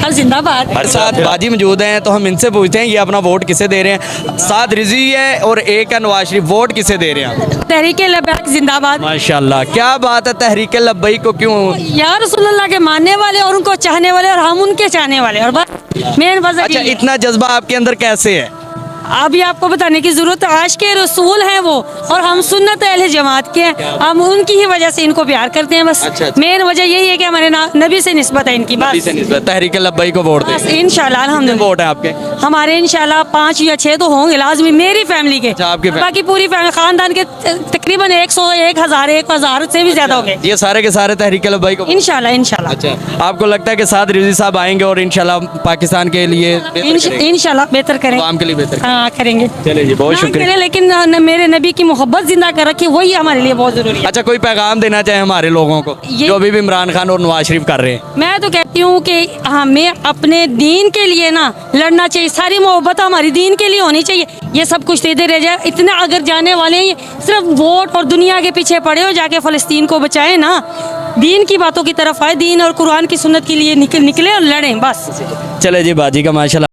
हक जिंदाबाद। हमारे साथ बाजी मौजूद हैं, तो हम इनसे पूछते हैं ये अपना वोट किसे दे रहे हैं। साथ रिजी है और एक है नवाज शरीफ, वोट किसे दे रहे हैं आप? तहरीक लब्बैक जिंदाबाद। माशाल्लाह, क्या बात है। तहरीक लब्बैक को क्यों? या रसूलुल्लाह के मानने वाले और उनको चाहने वाले और हम उनके चाहने वाले, और बस मेन वजह अच्छा, यही है। इतना जज्बा आपके अंदर कैसे है? अभी आपको बताने की जरूरत है, आज के रसूल हैं वो, और हम सुन्नत अहले जमात के हैं, हम उनकी ही वजह से इनको प्यार करते हैं बस। अच्छा, अच्छा। मेन वजह यही है कि हमारे नबी से निस्बत है इनकी नबी बस। से निस्बत, तहरीक लब्बैक को वोट बस दे। इंशाल्लाह कितने अल्हम्दुलिल्लाह। वोट है आपके? हमारे इंशाल्लाह 5 या 6 तो होंगे लाजमी, मेरी फैमिली के। अच्छा, आपकी फैमिली। बाकी पूरी फैमिली खानदान के तकरीबन 100, 1000 से भी ज्यादा हो गए ये सारे के सारे तहरीक लब्बैक को। इंशाल्लाह इंशाल्लाह। अच्छा, आपको लगता है कि साथ रिजी साहब आएंगे और इंशाल्लाह पाकिस्तान के लिए बेहतर करेंगे? इंशाल्लाह बेहतर करें, आवाम के लिए बेहतर हाँ करेंगे। चलिए जी, बहुत ना शुक्रिया। करें, लेकिन मेरे नबी की मोहब्बत जिंदा कर रखी, वही हमारे लिए बहुत जरूरी है। अच्छा, कोई पैगाम देना चाहे हमारे लोगों को ये- जो अभी भी इमरान खान और नवाज शरीफ कर रहे हैं? मैं तो कहती हूँ कि हमें अपने दीन के लिए ना लड़ना चाहिए, सारी मोहब्बत हमारी दीन के लिए होनी चाहिए। ये सब कुछ दे रह जाए, इतना अगर जाने वाले हैं, ये सिर्फ वोट और दुनिया के पीछे पड़े हो, जाके फ़लस्तीन को बचाए ना, दीन की बातों की तरफ आए, दीन और कुरान की सुन्नत के लिए निकले और लड़ें बस। चले जी, बाजी का माशाल्लाह।